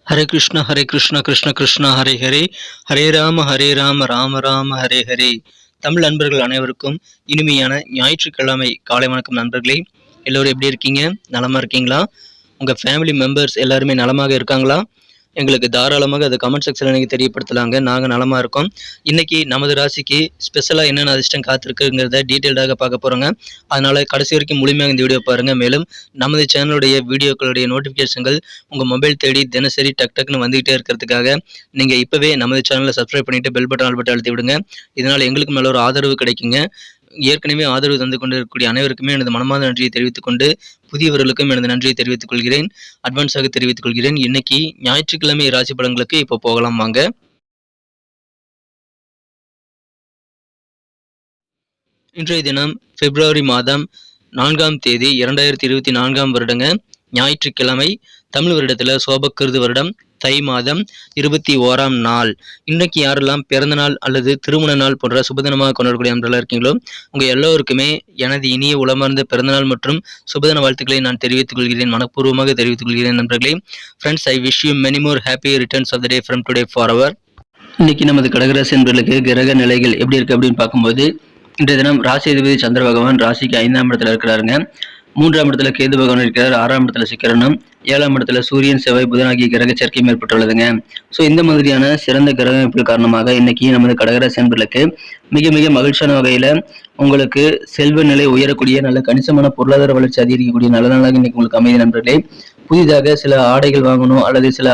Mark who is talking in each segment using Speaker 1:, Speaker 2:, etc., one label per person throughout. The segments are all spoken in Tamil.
Speaker 1: ஹரே கிருஷ்ண கிருஷ்ண கிருஷ்ணா ஹரே ஹரே, ஹரே ராம ராம ராம ஹரே ஹரே. தமிழ் நண்பர்கள் அனைவருக்கும் இனிமையான ஞாயிற்றுக்கிழமை காலை வணக்கம் நண்பர்களே. எல்லோரும் எப்படி இருக்கீங்க? நலமா இருக்கீங்களா? உங்கள் ஃபேமிலி மெம்பர்ஸ் எல்லாருமே நலமாக இருக்காங்களா? எங்களுக்கு தாராளமாக அது கமெண்ட் செக்ஷனில் நீங்கள் தெரியப்படுத்தலாங்க. நாங்கள் நலமாக இருக்கோம். இன்றைக்கி நமது ராசிக்கு ஸ்பெஷலாக என்னென்ன அதிர்ஷ்டம் காத்திருக்குங்கிறத டீட்டெயில்டாக பார்க்க போகிறோங்க. அதனால் கடைசி வரைக்கும் முழுமையாக இந்த வீடியோ பாருங்கள். மேலும் நமது சேனலுடைய வீடியோக்களுடைய நோட்டிஃபிகேஷன்கள் உங்கள் மொபைல் தேடி தினசரி டக்குன்னு வந்துகிட்டே இருக்கிறதுக்காக நீங்கள் இப்போவே நமது சேனலை சப்ஸ்கிரைப் பண்ணிவிட்டு பெல் பட்டன் ஆல் பட்டன் அழுத்தி விடுங்க. இதனால் எங்களுக்கு மேலே ஒரு ஆதரவு கிடைக்குங்க. ஏற்கனவே ஆதரவு தந்து கொண்டு இருக்கக்கூடிய அனைவருக்குமே எனது மனமார்ந்த நன்றியை தெரிவித்துக் கொண்டு புதியவர்களுக்கும் எனது நன்றியை தெரிவித்துக் கொள்கிறேன். அட்வான்ஸாக தெரிவித்துக் கொள்கிறேன். இன்னைக்கு ஞாயிற்றுக்கிழமை ராசி பலன்களுக்கு இப்போ போகலாம் வாங்க. இன்றைய தினம் பிப்ரவரி மாதம் 4ஆம் தேதி 2024 வருடங்க, ஞாயிற்றுக்கிழமை. தமிழ் வருடத்தில் சோபக்கிருது வருடம் தை மாதம் 21ஆம் நாள். இன்றைக்கு யாரெல்லாம் பிறந்த நாள் அல்லது திருமண நாள் போன்ற சுபதினமாக கொண்டாடக்கூடிய நண்பர்களாக இருக்கீங்களோ உங்கள் எல்லோருக்குமே எனது இனிய உளமார்ந்த பிறந்தநாள் மற்றும் சுபதின வாழ்த்துக்களை நான் தெரிவித்துக் கொள்கிறேன். மனப்பூர்வமாக தெரிவித்துக் கொள்கிறேன் நண்பர்களே. Friends, I wish you many more happy returns of the day from today for our. இன்னைக்கு நமது கடகராசி நண்பர்களுக்கு கிரக நிலைகள் எப்படி இருக்கு அப்படின்னு பார்க்கும்போது, இன்றைய தினம் ராசி அதிபதி சந்திர பகவான் ராசிக்கு 5ஆம் இடத்துல இருக்கிறாருங்க. 3ஆம் இடத்துல கேது பகவான் இருக்கிறார். 6ஆம் இடத்துல சுக்கிரனும், 7ஆம் இடத்துல சூரியன், செவ்வாய், புதன் ஆகிய கிரக சேர்க்கையும் ஏற்பட்டுள்ளதுங்க. ஸோ இந்த மாதிரியான சிறந்த கிரக அமைப்புகள் காரணமாக இன்னைக்கு நமது கடகராசி நண்பர்களுக்கு மிக மிக மகிழ்ச்சியான வகையில் உங்களுக்கு செல்வ நிலை உயரக்கூடிய நல்ல கணிசமான பொருளாதார வளர்ச்சி அதிகரிக்கக்கூடிய நல்ல நாளாக இன்னைக்கு உங்களுக்கு அமைதி நண்பர்களே. புதிதாக சில ஆடைகள் வாங்கணும் அல்லது சில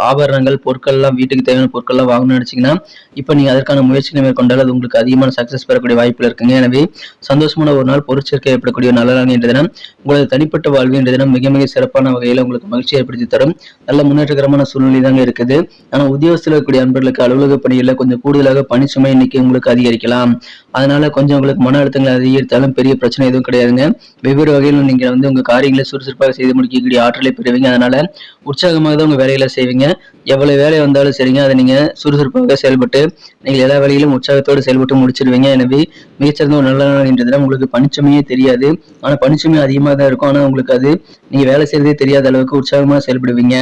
Speaker 1: ஆபரணங்கள் பொருட்கள்லாம் வீட்டுக்கு தேவையான பொருட்கள்லாம் வாங்கணும்னு நினைச்சீங்கன்னா இப்போ நீங்கள் அதற்கான முயற்சிகளை மேற்கொண்டால் அது உங்களுக்கு அதிகமான சக்ஸஸ் பெறக்கூடிய வாய்ப்புகள் இருக்குங்க. எனவே சந்தோஷமான ஒரு நாள், பொருட்சேர்க்கை ஏற்படக்கூடிய நல்ல நாள் என்ற தினம் உங்களது தனிப்பட்ட வாழ்வு என்ற தினம் மிக மிக சிறப்பான வகையில் உங்களுக்கு மகிழ்ச்சி ஏற்படுத்தி தரும் நல்ல முன்னேற்றகரமான சூழ்நிலை தாங்க இருக்குது. ஆனால் உத்தியோகத்தில் இருக்கக்கூடிய அன்பர்களுக்கு அலுவலக பணிகளில் கொஞ்சம் கூடுதலாக பணிச்சுமை இன்னைக்கு உங்களுக்கு அதிகரிக்கலாம். அதனால கொஞ்சம் உங்களுக்கு மன அழுத்தங்களை அதிகரித்தாலும் பெரிய பிரச்சனை எதுவும் கிடையாதுங்க. வெவ்வேறு வகையில் நீங்கள் உங்க காரியங்களை சுறுசுறுப்பாக செய்து முடிக்கக்கூடிய ஆற்றலை பெறுவீங்க. அதனால உற்சாகமாக தான் உங்க வேலைகளை செய்வீங்க. எவ்வளவு வேலை வந்தாலும் சரிங்க, அதை நீங்க சுறுசுறுப்பாக செயல்பட்டு நீங்கள் எல்லா வேலையிலும் உற்சாகத்தோடு செயல்பட்டு முடிச்சிருவீங்க. எனவே மிகச்சிறந்த ஒரு நல்ல நாள் என்ற தினம் உங்களுக்கு பணிச்சுமையே தெரியாது. ஆனா பணிச்சுமை அதிகமாக தான் இருக்கும். ஆனா உங்களுக்கு அது நீங்க வேலை செய்யறதே தெரியாத அளவுக்கு உற்சாகமாக செயல்படுவீங்க.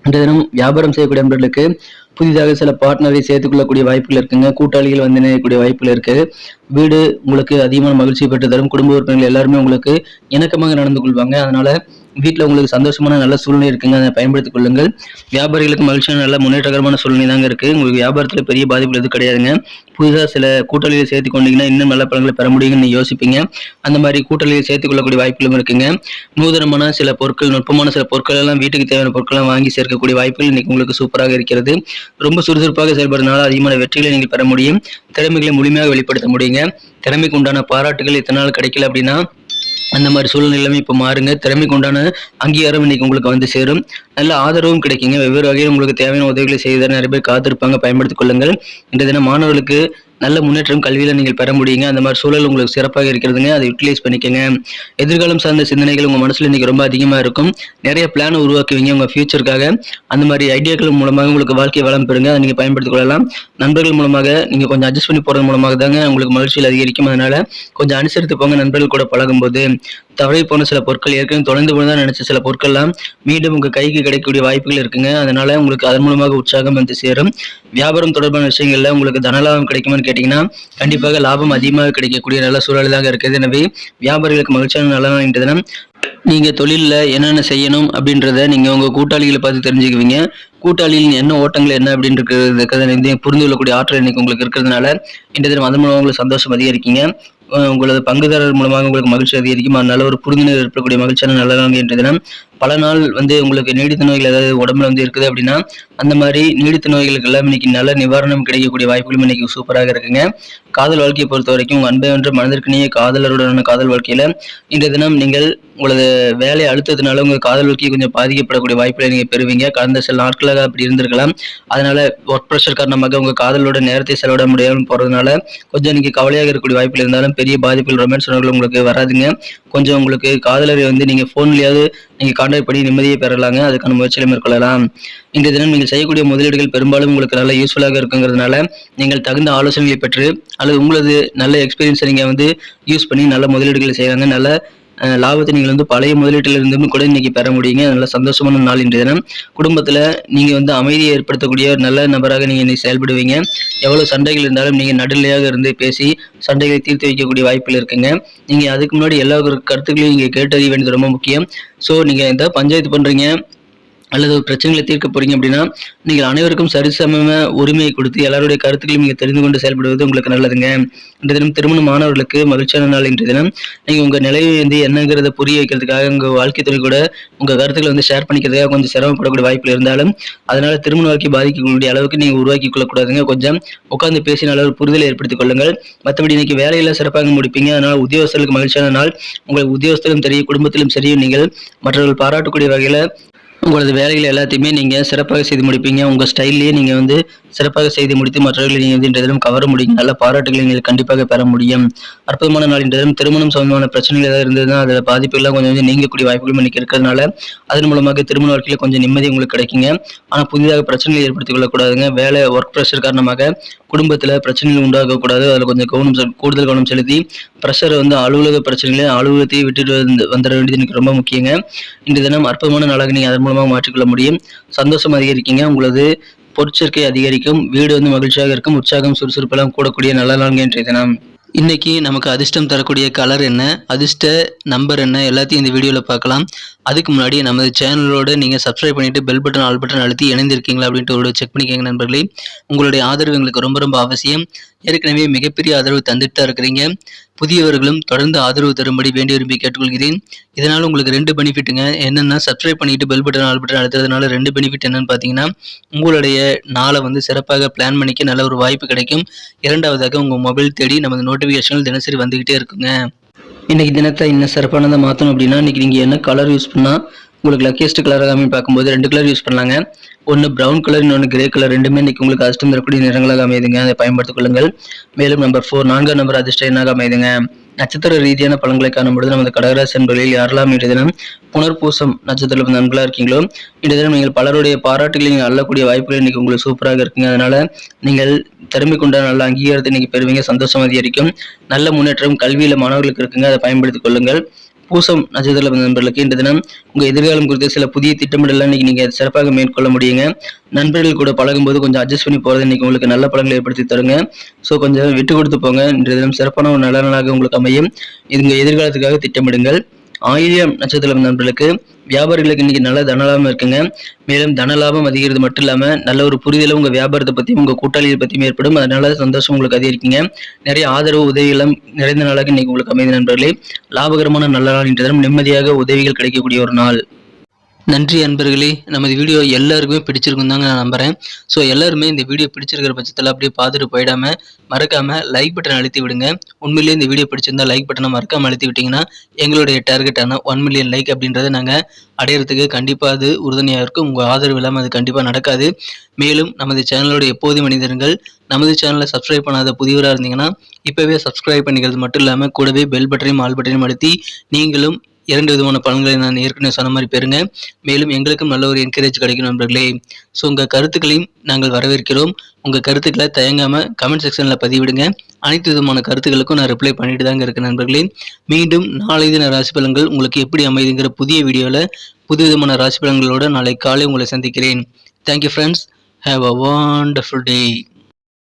Speaker 1: இன்றைய தினம் வியாபாரம் செய்யக்கூடிய நண்பர்களுக்கு புதிதாக சில பார்ட்னரை சேர்த்துக் கொள்ளக்கூடிய வாய்ப்புகள் இருக்குங்க. கூட்டாளிகள் இணையக்கூடிய வாய்ப்புகள் இருக்கு. வீடு உங்களுக்கு அதிகமான மகிழ்ச்சி பெற்று தரும். குடும்ப உறுப்பினர்கள் எல்லாருமே உங்களுக்கு இணக்கமாக நடந்து கொள்வாங்க. அதனால வீட்டில் உங்களுக்கு சந்தோஷமான நல்ல சூழ்நிலை இருக்குங்க. அதை பயன்படுத்திக் கொள்ளுங்கள். வியாபாரிகளுக்கு மகிழ்ச்சியான நல்ல முன்னேற்றகரமான சூழ்நிலை தாங்க இருக்கு. உங்களுக்கு வியாபாரத்தில் பெரிய பாதிப்புகள் எதுவும் கிடையாதுங்க. புதிதாக சில கூட்டாளிகளை சேர்த்து கொண்டீங்கன்னா இன்னும் நல்ல பலன்களை பெற முடியுங்கன்னு யோசிப்பீங்க. அந்த மாதிரி கூட்டாளிகளை சேர்த்துக் கொள்ளக்கூடிய வாய்ப்புகளும் இருக்குங்க. நூதனமான சில பொருட்கள், நுட்பமான சில பொருட்கள் எல்லாம் வீட்டுக்கு தேவையான பொருட்கள் வாங்கி சேர்க்கக்கூடிய வாய்ப்புகள் இன்னைக்கு உங்களுக்கு சூப்பராக இருக்கிறது. ரொம்ப சுறுசுறுப்பாக செயல்படுறதுனால அதிகமான வெற்றிகளை நீங்கள் பெற முடியும். திறமைகளை முழுமையாக வெளிப்படுத்த முடியுங்க. திறமைக்கு உண்டான பாராட்டுகள் இத்தனை நாள் கிடைக்கல அப்படின்னா அந்த மாதிரி சூழ்நிலையுமே இப்போ மாறுங்க. திறமைக்கு உண்டான அங்கீகாரம் இன்னைக்கு உங்களுக்கு வந்து சேரும். நல்ல ஆதரவும் கிடைக்குங்க. வெவ்வேறு வகையில் உங்களுக்கு தேவையான உதவிகளை செய்த நிறைய பேர் காத்திருப்பாங்க. பயன்படுத்திக் கொள்ளுங்கள். இன்றைய தினம் மாணவர்களுக்கு நல்ல முன்னேற்றம் கல்வியில நீங்கள் பெற முடியுங்க. அந்த மாதிரி சூழல் உங்களுக்கு சிறப்பாக இருக்கிறதுங்க. அதை யூட்டிலைஸ் பண்ணிக்கங்க. எதிர்காலம் சார்ந்த சிந்தனைகள் உங்க மனசுல இன்னைக்கு ரொம்ப அதிகமா இருக்கும். நிறைய பிளான் உருவாக்குவீங்க உங்க ஃபியூச்சருக்காக. அந்த மாதிரி ஐடியாக்கள் மூலமாக உங்களுக்கு வாழ்க்கை வளம் பெறுங்க. அதை நீங்க பயன்படுத்திக் கொள்ளலாம். நண்பர்கள் மூலமாக நீங்க கொஞ்சம் அட்ஜஸ்ட் பண்ணி போறது மூலமாக தாங்க உங்களுக்கு மகிழ்ச்சியில் அதிகரிக்கும். அதனால கொஞ்சம் அனுசரித்து போங்க. நண்பர்கள் கூட பழகும் போது தவறி போன சில பொருட்கள், ஏற்கனவே தொலைந்து போனதான் நினைச்ச சில பொருட்கள்லாம் மீண்டும் உங்க கைக்கு கிடைக்கக்கூடிய வாய்ப்புகள் இருக்குங்க. அதனால உங்களுக்கு அதன் மூலமாக உற்சாகம் வந்து சேரும். வியாபாரம் தொடர்பான விஷயங்கள்ல உங்களுக்கு தனலாபம் கிடைக்குமான்னு கேட்டீங்கன்னா கண்டிப்பாக லாபம் அதிகமாக கிடைக்கக்கூடிய நல்ல சூழலாக இருக்குது. எனவே வியாபாரிகளுக்கு மகிழ்ச்சியான நல்ல நாள் என்ற தினம். நீங்க தொழிலில் என்னென்ன செய்யணும் அப்படின்றத நீங்க உங்க கூட்டாளிகளை பார்த்து தெரிஞ்சுக்குவீங்க. கூட்டாளியின் என்ன ஓட்டங்கள் என்ன அப்படின்றது புரிந்து கொள்ளக்கூடிய ஆற்றல் இன்னைக்கு உங்களுக்கு இருக்கிறதுனால இந்த தினம் அதன் மூலமாக உங்களுக்கு சந்தோஷம் அதிகரிக்கீங்க. உங்களது பங்குதாரர் மூலமாக உங்களுக்கு மகிழ்ச்சி அதிகரிக்கும். அதனால ஒரு புரிந்துணர்வு ஏற்படக்கூடிய மகிழ்ச்சியான நல்ல நாள் என்ற தினம். பல நாள் உங்களுக்கு நீடித்த நோய்கள் ஏதாவது உடம்புல இருக்குது அப்படின்னா அந்த மாதிரி நீடித்த நோய்களுக்கு எல்லாம் இன்னைக்கு நல்ல நிவாரணம் கிடைக்கக்கூடிய வாய்ப்புகளும் இன்னைக்கு சூப்பராக இருக்குங்க. காதல் வாழ்க்கையை பொறுத்த வரைக்கும் உங்க அன்பை வென்ற மனதிற்கினிய காதலருடனான காதல் வாழ்க்கையில இன்றைய தினம் நீங்கள் உங்களது வேலை அழுத்தத்தினால உங்க காதல் வாழ்க்கை கொஞ்சம் பாதிக்கப்படக்கூடிய வாய்ப்புகளை நீங்க பெறுவீங்க. கடந்த சில நாட்களாக அப்படி இருந்திருக்கலாம். அதனால ஒர்க் ப்ரெஷர் காரணமாக உங்க காதலோட நேரத்தை செலவிட முடியாமல் போறதுனால கொஞ்சம் நீங்க கவலையாக இருக்கக்கூடிய வாய்ப்புகள் இருந்தாலும் பெரிய பாதிப்புகள், ரொமான்ஸ் உணர்வுகள் உங்களுக்கு வராதுங்க. கொஞ்சம் உங்களுக்கு காதலரை நீங்க போன்லயாவது நீங்க கான்டாக்ட் பண்ணி நிம்மதியை பெறலாங்க. அதுக்கான முயற்சிகளை மேற்கொள்ளலாம். இன்றைய தினம் நீங்கள் செய்யக்கூடிய முதலீடுகள் பெரும்பாலும் உங்களுக்கு நல்ல யூஸ்ஃபுல்லாக இருக்குங்கிறதுனால நீங்கள் தகுந்த ஆலோசனைகளை பெற்று அல்லது உங்களது நல்ல எக்ஸ்பீரியன்ஸை நீங்க யூஸ் பண்ணி நல்ல முதலீடுகளை செய்யறாங்க. நல்ல லாபத்தை நீங்கள் வந்து பழைய முதலீட்டிலிருந்தும் கூட இன்னைக்கு பெற முடியுங்க. நல்ல சந்தோஷமான நாள் இன்றைய தினம். குடும்பத்தில் நீங்கள் வந்து அமைதியை ஏற்படுத்தக்கூடிய ஒரு நல்ல நபராக நீங்கள் இன்னைக்கு செயல்படுவீங்க. எவ்வளோ சண்டைகள் இருந்தாலும் நீங்கள் நடுநிலையாக இருந்து பேசி சண்டைகளை தீர்த்து வைக்கக்கூடிய வாய்ப்புகள் இருக்குங்க. நீங்கள் அதுக்கு முன்னாடி எல்லா கருத்துக்களையும் நீங்கள் கேட்டறிய வேண்டியது ரொம்ப முக்கியம். ஸோ நீங்கள் எந்த பஞ்சாயத்து பண்ணுறீங்க அல்லது ஒரு பிரச்சனைகளை தீர்க்க போறீங்க அப்படின்னா நீங்கள் அனைவருக்கும் சரிசம உரிமையை கொடுத்து எல்லாருடைய கருத்துக்களையும் நீங்கள் தெரிந்து கொண்டு செயல்படுவது உங்களுக்கு நல்லதுங்க. இன்றைய தினம் திருமணமானவர்களுக்கு மகிழ்ச்சியான நாள். இன்றைய தினம் நீங்கள் உங்கள் நிலையை வந்து என்னங்கிறத புரிய வைக்கிறதுக்காக உங்கள் வாழ்க்கை துணை கூட உங்கள் கருத்துக்களை வந்து ஷேர் பண்ணிக்கிறதுக்காக கொஞ்சம் சிரமப்படக்கூடிய வாய்ப்புகள் இருந்தாலும் அதனால திருமண வாழ்க்கை பாதிக்கக்கூடிய அளவுக்கு நீங்கள் உருவாக்கி கொள்ளக்கூடாதுங்க. கொஞ்சம் உட்கார்ந்து பேசின அளவு புரிதலை ஏற்படுத்திக் கொள்ளுங்கள். மற்றபடி இன்னைக்கு வேலையில சிறப்பாக முடிப்பீங்க. அதனால் உத்தியோகஸ்தர்களுக்கு மகிழ்ச்சியான நாள். உங்களுக்கு உத்தியோகஸ்தலும் சரி குடும்பத்திலும் சரி நீங்கள் மற்றவர்கள் பாராட்டக்கூடிய வகையில் உங்களது வேலைகள் எல்லாத்தையுமே நீங்கள் சிறப்பாக செய்து முடிப்பீங்க. உங்கள் ஸ்டைல்லேயே நீங்கள் வந்து சிறப்பாக செய்து முடித்து மற்றவர்களை நீங்கள் வந்து இன்றைய தினம் கவர முடியும். நல்ல பாராட்டுகளை நீங்கள் கண்டிப்பாக பெற முடியும். அற்புதமான நாள் இன்றைய தினம். திருமணம் சம்பந்தமான பிரச்சனைகள் ஏதாவது இருந்ததுன்னா அதில் பாதிப்புகள்லாம் கொஞ்சம் நீங்கக்கூடிய வாய்ப்புகளும் இன்னைக்கு இருக்கிறதுனால அதன் மூலமாக திருமண வாழ்க்கையில் கொஞ்சம் நிம்மதி உங்களுக்கு கிடைக்குங்க. ஆனால் புதிதாக பிரச்சனைகளை ஏற்படுத்திக் கொள்ளக்கூடாதுங்க. வேலை ஒர்க் ப்ரெஷர் காரணமாக குடும்பத்தில் பிரச்சனைகள் உண்டாகக்கூடாது. அதில் கொஞ்சம் கூடுதல் கவனம் செலுத்தி ப்ரெஷரை வந்து அலுவலக பிரச்சனைகளை அலுவலகத்தையே விட்டுட்டு வந்துட வேண்டியது எனக்கு ரொம்ப முக்கியங்க. இன்றைய தினம் அற்புதமான நாளாக நீங்கள் அதன் மூலமாக மாற்றிக்கொள்ள முடியும். சந்தோஷம் அதிகரிக்கீங்க. உங்களது பொருட்சேர்க்கை அதிகரிக்கும். வீடு வந்து மகிழ்ச்சியாக இருக்கும். உற்சாகம் சுறுசுறுப்பெல்லாம் கூடக்கூடிய நல்ல நாள் இன்றைய தினம். இன்னைக்கு நமக்கு அதிர்ஷ்டம் தரக்கூடிய கலர் என்ன, அதிர்ஷ்ட நம்பர் என்ன, எல்லாத்தையும் இந்த வீடியோவில் பார்க்கலாம். அதுக்கு முன்னாடி நமது சேனலோட நீங்கள் சப்ஸ்கிரைப் பண்ணிட்டு பெல் பட்டன் ஆல் பட்டன் அழுத்தி இணைந்திருக்கீங்களா அப்படின்ட்டு ஒரு செக் பண்ணிக்கோங்க நண்பர்களே. உங்களுடைய ஆதரவு எங்களுக்கு ரொம்ப ரொம்ப அவசியம். ஏற்கனவே மிகப்பெரிய ஆதரவு தந்துட்டு தான் இருக்கிறீங்க. புதியவர்களும் தொடர்ந்து ஆதரவு தரும்படி வேண்டி விரும்பி கேட்டுக்கொள்கிறேன். இதனால் உங்களுக்கு 2 பெனிஃபிட்டுங்க. என்னென்னா சப்ஸ்கிரைப் பண்ணிட்டு பெல் பட்டன் ஆல் பட்டன் அழுத்துறதுனால 2 பெனிஃபிட் என்னன்னு பார்த்தீங்கன்னா உங்களுடைய நாளை வந்து சிறப்பாக பிளான் பண்ணிக்க நல்ல ஒரு வாய்ப்பு கிடைக்கும். இரண்டாவதாக உங்கள் மொபைல் தேடி நமது நோட்டிஃபிகேஷன்கள் தினசரி வந்துக்கிட்டே இருக்குங்க. இன்னைக்கு தினத்தை இன்னும் சிறப்பானதை மாற்றணும் அப்படின்னா இன்னைக்கு நீங்கள் என்ன கலர் யூஸ் பண்ணால் உங்களுக்கு லக்கியஸ்ட் கலராக பார்க்கும்போது 2 கலர் யூஸ் பண்ணலாங்க. ஒன்று ப்ரௌன் கலர், இன்னொன்று கிரே கலர். ரெண்டுமே இன்னைக்கு உங்களுக்கு அதிர்ஷ்டம் தரக்கூடிய நிறங்களாக அமையுதுங்க. அதை பயன்படுத்திக் கொள்ளுங்கள். மேலும் நம்பர் 4 4ஆம் நம்பர் அதிர்ஷ்ட எண்ணாக அமையுதுங்க. நட்சத்திர ரீதியான பலன்களை காணும்பொழுது நமது கடகராசி என்பவர்களில் யாரெல்லாம் இன்றைய தினம் புனர்பூசம் நட்சத்திர நண்பர்களாக இருக்கீங்களோ இன்றைய தினம் நீங்கள் பலருடைய பாராட்டுகளை நீங்கள் அள்ளக்கூடிய வாய்ப்புகள் இன்னைக்கு உங்களுக்கு சூப்பராக இருக்குங்க. அதனால நீங்கள் திறமை கொண்ட நல்ல அங்கீகாரத்தை இன்னைக்கு பெறுவீங்க. சந்தோஷம் அதிகரிக்கும். நல்ல முன்னேற்றம் கல்வியில மாணவர்களுக்கு இருக்குங்க. அதை பயன்படுத்திக் கொள்ளுங்கள். பூசம் நட்சத்திர நண்பர்களுக்கு இன்றைய தினம் உங்கள் எதிர்காலம் குறித்த சில புதிய திட்டமிடலாம் இன்னைக்கு நீங்கள் சிறப்பாக மேற்கொள்ள முடியுங்க. நண்பர்கள் கூட பழகும்போது கொஞ்சம் அட்ஜஸ்ட் பண்ணி போகிறது இன்னைக்கு உங்களுக்கு நல்ல பலன்களை ஏற்படுத்தி தருங்க. ஸோ கொஞ்சம் விட்டு கொடுத்து போங்க. இன்றைய தினம் சிறப்பான ஒரு நல்ல நாளாக உங்களுக்கு அமையும். உங்கள் எதிர்காலத்துக்காக திட்டமிடுங்கள். ஆயில்யம் நட்சத்திர நண்பர்களுக்கு வியாபாரிகளுக்கு இன்னைக்கு நல்ல தனலாபம் இருக்குங்க. மேலும் தனலாபம் அதிகிறது மட்டும் இல்லாமல் நல்ல ஒரு புரிதலும் உங்கள் வியாபாரத்தை பற்றியும் உங்கள் கூட்டாளிகளை பற்றியும் ஏற்படும். அதனால சந்தோஷம் உங்களுக்கு அதிகரிக்குங்க. நிறைய ஆதரவு உதவிகளும் நிறைந்த நாளாக இன்னைக்கு உங்களுக்கு அமைந்த நண்பர்களே. லாபகரமான நல்ல நாள் இன்றைய தினம். நிம்மதியாக உதவிகள் கிடைக்கக்கூடிய ஒரு நாள். நன்றி அன்பர்களே. நமது வீடியோ எல்லாருக்குமே பிடிச்சிருக்கும் தாங்க நான் நம்புகிறேன். ஸோ எல்லாருமே இந்த வீடியோ பிடிச்சிருக்கிற பட்சத்தில் அப்படியே பார்த்துட்டு போயிடாமல் மறக்காமல் லைக் பட்டன் அழுத்தி விடுங்க. உண்மையிலேயே இந்த வீடியோ பிடிச்சிருந்தா லைக் பட்டனை மறக்காமல் அழுத்தி விட்டிங்கன்னா எங்களுடைய டார்கெட்டான 1 மில்லியன் லைக் அப்படின்றத நாங்கள் அடையிறதுக்கு கண்டிப்பாக அது உறுதுணையாக இருக்கும். உங்கள் ஆதரவு இல்லாமல் அது கண்டிப்பாக நடக்காது. மேலும் நமது சேனலோட எப்போதும் மனிதர்கள் நமது சேனலை சப்ஸ்கிரைப் பண்ணாத புதியவராக இருந்தீங்கன்னா இப்போவே சப்ஸ்கிரைப் பண்ணிக்கிறது மட்டும் இல்லாமல் கூடவே பெல் பட்டனையும் ஆல் பட்டனையும் அழுத்தி நீங்களும் 2 விதமான பலன்களை நான் ஏற்கனவே சொன்ன மாதிரி பெறுங்க. மேலும் எங்களுக்கும் நல்ல ஒரு என்கரேஜ் கிடைக்கும் நண்பர்களே. ஸோ உங்கள் கருத்துக்களையும் நாங்கள் வரவேற்கிறோம். உங்கள் கருத்துக்களை தயங்காமல் கமெண்ட் செக்ஷனில் பதிவிடுங்க. அனைத்து விதமான கருத்துக்களுக்கும் நான் ரிப்ளை பண்ணிட்டு தாங்க இருக்கேன் நண்பர்களே. மீண்டும் நாளை தின ராசி பலன்கள் உங்களுக்கு எப்படி அமைதுங்கிற புதிய வீடியோவில் புது விதமான ராசி பலன்களோடு நாளை காலை உங்களை சந்திக்கிறேன். Thank you friends. Have a wonderful day.